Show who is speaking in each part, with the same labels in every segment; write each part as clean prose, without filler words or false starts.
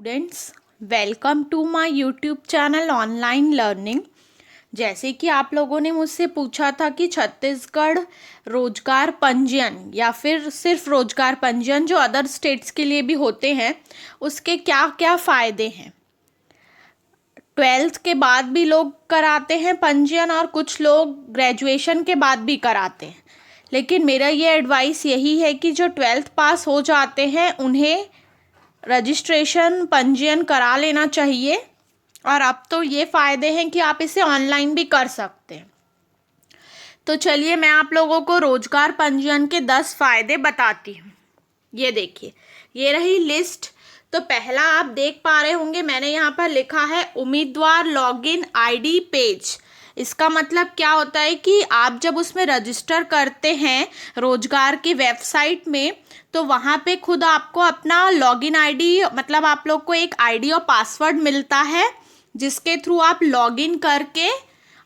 Speaker 1: Students, welcome to my YouTube channel online learning. जैसे कि आप लोगों ने मुझसे पूछा था कि छत्तीसगढ़ रोजगार पंजीयन या फिर सिर्फ रोजगार पंजीयन जो अदर स्टेट्स के लिए भी होते हैं, उसके क्या क्या फ़ायदे हैं। 12th के बाद भी लोग कराते हैं पंजीयन और कुछ लोग ग्रेजुएशन के बाद भी कराते हैं, लेकिन मेरा ये एडवाइस यही है कि जो 12th पास हो जाते हैं उन्हें रजिस्ट्रेशन पंजीयन करा लेना चाहिए। और अब तो ये फ़ायदे हैं कि आप इसे ऑनलाइन भी कर सकते हैं। तो चलिए मैं आप लोगों को रोजगार पंजीयन के 10 फ़ायदे बताती हूँ। ये देखिए, ये रही लिस्ट। तो पहला आप देख पा रहे होंगे, मैंने यहाँ पर लिखा है उम्मीदवार लॉगिन आईडी पेज। इसका मतलब क्या होता है कि आप जब उसमें रजिस्टर करते हैं रोजगार की वेबसाइट में, तो वहाँ पे खुद आपको अपना लॉगिन आईडी, मतलब आप लोग को एक आईडी और पासवर्ड मिलता है जिसके थ्रू आप लॉगिन करके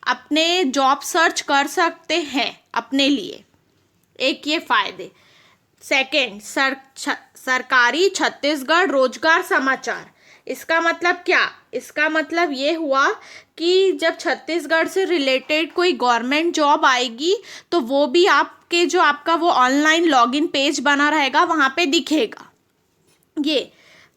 Speaker 1: अपने जॉब सर्च कर सकते हैं अपने लिए। एक ये फायदे। सेकंड, सरकारी छत्तीसगढ़ रोजगार समाचार। इसका मतलब क्या? इसका मतलब ये हुआ कि जब छत्तीसगढ़ से रिलेटेड कोई गवर्नमेंट जॉब आएगी तो वो भी आपके जो आपका वो ऑनलाइन लॉगिन पेज बना रहेगा वहाँ पे दिखेगा। ये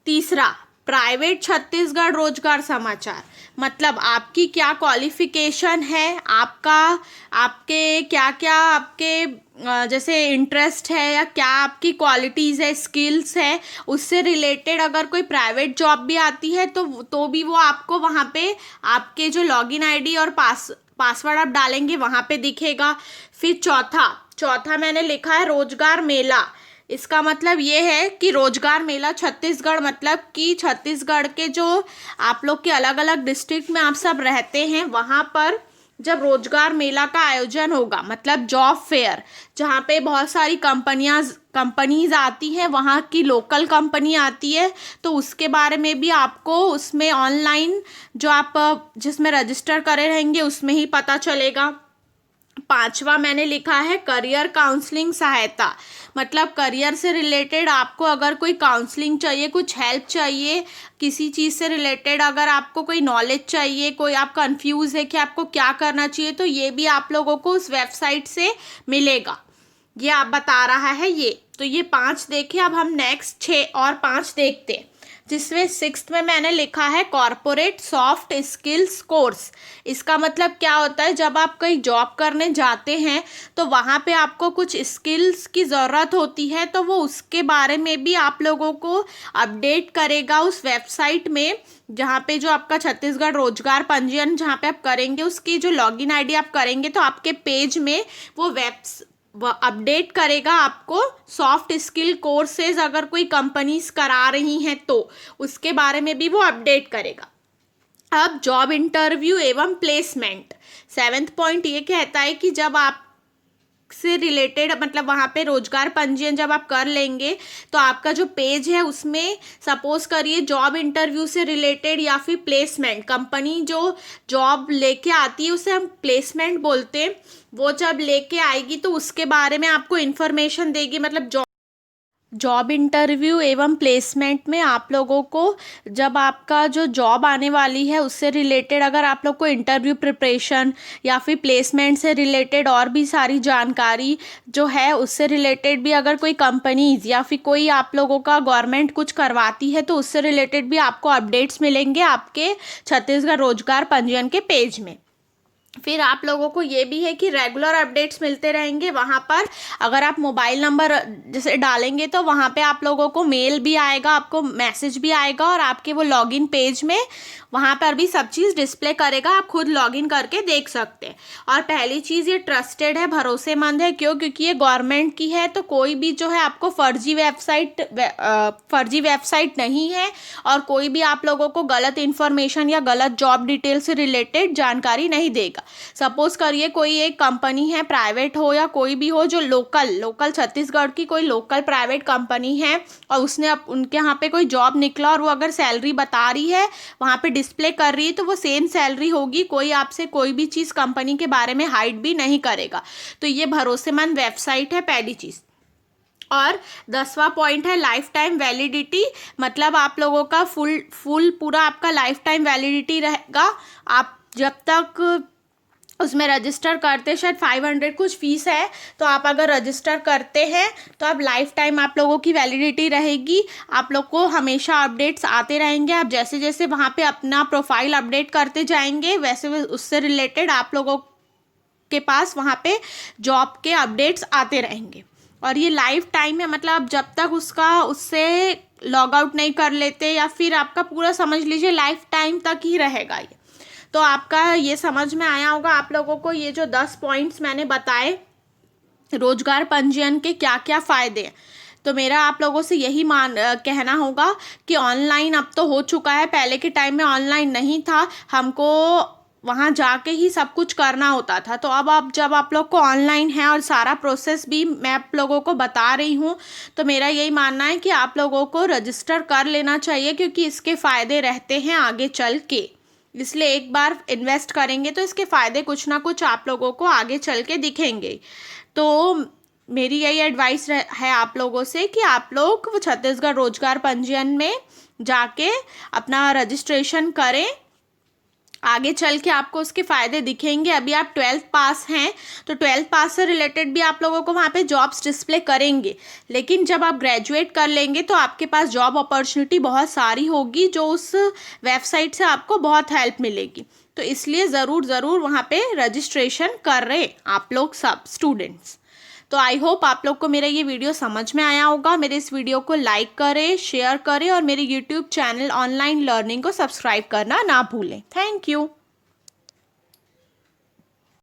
Speaker 1: तीसरा, प्राइवेट छत्तीसगढ़ रोजगार समाचार। मतलब आपकी क्या क्वालिफिकेशन है, आपके क्या क्या आपके जैसे इंटरेस्ट है या क्या आपकी क्वालिटीज़ है, स्किल्स है, उससे रिलेटेड अगर कोई प्राइवेट जॉब भी आती है तो भी वो आपको वहाँ पे आपके जो लॉगिन आईडी और पासवर्ड आप डालेंगे वहाँ पे दिखेगा। फिर चौथा मैंने लिखा है रोजगार मेला। इसका मतलब ये है कि रोजगार मेला छत्तीसगढ़, मतलब कि छत्तीसगढ़ के जो आप लोग के अलग अलग डिस्ट्रिक्ट में आप सब रहते हैं वहाँ पर जब रोजगार मेला का आयोजन होगा, मतलब जॉब फेयर, जहाँ पे बहुत सारी कंपनीज आती हैं, वहाँ की लोकल कंपनी आती है, तो उसके बारे में भी आपको उसमें ऑनलाइन जो आप जिसमें रजिस्टर करे रहेंगे उसमें ही पता चलेगा। पांचवा मैंने लिखा है करियर काउंसलिंग सहायता। मतलब करियर से रिलेटेड आपको अगर कोई काउंसलिंग चाहिए, कुछ हेल्प चाहिए किसी चीज़ से रिलेटेड, अगर आपको कोई नॉलेज चाहिए, कोई आप कंफ्यूज है कि आपको क्या करना चाहिए, तो ये भी आप लोगों को उस वेबसाइट से मिलेगा। ये आप बता रहा है ये। तो ये 5 देखे। अब हम नेक्स्ट 6 और 5 देखते हैं, जिसमें 6th में मैंने लिखा है कॉरपोरेट सॉफ्ट स्किल्स कोर्स। इसका मतलब क्या होता है, जब आप कहीं जॉब करने जाते हैं तो वहाँ पे आपको कुछ स्किल्स की ज़रूरत होती है, तो वो उसके बारे में भी आप लोगों को अपडेट करेगा उस वेबसाइट में, जहाँ पे जो आपका छत्तीसगढ़ रोजगार पंजीयन जहाँ पे आप करेंगे उसकी जो लॉगिन आईडी आप करेंगे तो आपके पेज में वो अपडेट करेगा आपको सॉफ्ट स्किल कोर्सेज अगर कोई कंपनीज करा रही हैं तो उसके बारे में भी वो अपडेट करेगा। अब जॉब इंटरव्यू एवं प्लेसमेंट। 7th पॉइंट ये कहता है कि जब आप से रिलेटेड, मतलब वहाँ पे रोजगार पंजीयन जब आप कर लेंगे तो आपका जो पेज है उसमें सपोज करिए जॉब इंटरव्यू से रिलेटेड या फिर प्लेसमेंट, कंपनी जो जॉब लेके आती है उसे हम प्लेसमेंट बोलते हैं, वो जब लेके आएगी तो उसके बारे में आपको इन्फॉर्मेशन देगी। मतलब जॉब इंटरव्यू एवं प्लेसमेंट में आप लोगों को जब आपका जो जॉब आने वाली है उससे रिलेटेड अगर आप लोग को इंटरव्यू प्रिपरेशन या फिर प्लेसमेंट से रिलेटेड और भी सारी जानकारी जो है उससे रिलेटेड भी अगर कोई कंपनीज या फिर कोई आप लोगों का गवर्नमेंट कुछ करवाती है तो उससे रिलेटेड भी आपको अपडेट्स मिलेंगे आपके छत्तीसगढ़ रोजगार पंजीयन के पेज में। फिर आप लोगों को ये भी है कि रेगुलर अपडेट्स मिलते रहेंगे वहाँ पर। अगर आप मोबाइल नंबर जैसे डालेंगे तो वहाँ पे आप लोगों को मेल भी आएगा, आपको मैसेज भी आएगा और आपके वो लॉगिन पेज में वहाँ पर भी सब चीज़ डिस्प्ले करेगा, आप खुद लॉगिन करके देख सकते हैं। और पहली चीज़, ये ट्रस्टेड है, भरोसेमंद है। क्यों? क्योंकि ये गवर्नमेंट की है, तो कोई भी जो है आपको फर्जी वेबसाइट नहीं है और कोई भी आप लोगों को गलत इन्फॉर्मेशन या गलत जॉब डिटेल से रिलेटेड जानकारी नहीं देगा। सपोज करिए कोई एक कंपनी है, प्राइवेट हो या कोई भी हो, जो लोकल छत्तीसगढ़ की कोई लोकल प्राइवेट कंपनी है और उसने उनके यहाँ पे कोई जॉब निकला और वो अगर सैलरी बता रही है वहाँ पे डिस्प्ले कर रही है तो वो सेम सैलरी होगी। कोई आपसे कोई भी चीज़ कंपनी के बारे में हाइड भी नहीं करेगा। तो ये भरोसेमंद वेबसाइट है, पहली चीज़। और 10वां पॉइंट है लाइफ टाइम वैलिडिटी, मतलब आप लोगों का फुल पूरा आपका लाइफ टाइम वैलिडिटी रहेगा। आप जब तक उसमें रजिस्टर करते, शायद 500 कुछ फीस है, तो आप अगर रजिस्टर करते हैं तो आप लाइफ टाइम आप लोगों की वैलिडिटी रहेगी। आप लोग को हमेशा अपडेट्स आते रहेंगे। आप जैसे जैसे वहाँ पे अपना प्रोफाइल अपडेट करते जाएंगे वैसे उससे रिलेटेड आप लोगों के पास वहाँ पे जॉब के अपडेट्स आते रहेंगे। और ये लाइफ टाइम है, मतलब जब तक उससे लॉग आउट नहीं कर लेते, या फिर आपका पूरा समझ लीजिए लाइफ टाइम तक ही रहेगा ये। तो आपका ये समझ में आया होगा आप लोगों को, ये जो 10 पॉइंट्स मैंने बताए रोजगार पंजीयन के क्या क्या फ़ायदे हैं। तो मेरा आप लोगों से यही कहना होगा कि ऑनलाइन अब तो हो चुका है, पहले के टाइम में ऑनलाइन नहीं था, हमको वहाँ जाके ही सब कुछ करना होता था। तो अब जब आप लोग को ऑनलाइन है और सारा प्रोसेस भी मैं आप लोगों को बता रही हूँ, तो मेरा यही मानना है कि आप लोगों को रजिस्टर कर लेना चाहिए, क्योंकि इसके फ़ायदे रहते हैं आगे चल के। इसलिए एक बार इन्वेस्ट करेंगे तो इसके फ़ायदे कुछ ना कुछ आप लोगों को आगे चल के दिखेंगे। तो मेरी यही एडवाइस है आप लोगों से कि आप लोग छत्तीसगढ़ रोजगार पंजीयन में जाके अपना रजिस्ट्रेशन करें, आगे चल के आपको उसके फ़ायदे दिखेंगे। अभी आप 12th पास हैं तो 12th पास से रिलेटेड भी आप लोगों को वहाँ पे जॉब्स डिस्प्ले करेंगे, लेकिन जब आप ग्रेजुएट कर लेंगे तो आपके पास जॉब अपॉर्चुनिटी बहुत सारी होगी, जो उस वेबसाइट से आपको बहुत हेल्प मिलेगी। तो इसलिए ज़रूर वहाँ पे रजिस्ट्रेशन कर रहे आप लोग सब स्टूडेंट्स। तो आई होप आप लोग को मेरा ये वीडियो समझ में आया होगा। मेरे इस वीडियो को लाइक करें, शेयर करें और मेरे यूट्यूब चैनल ऑनलाइन लर्निंग को सब्सक्राइब करना ना भूलें। Thank you.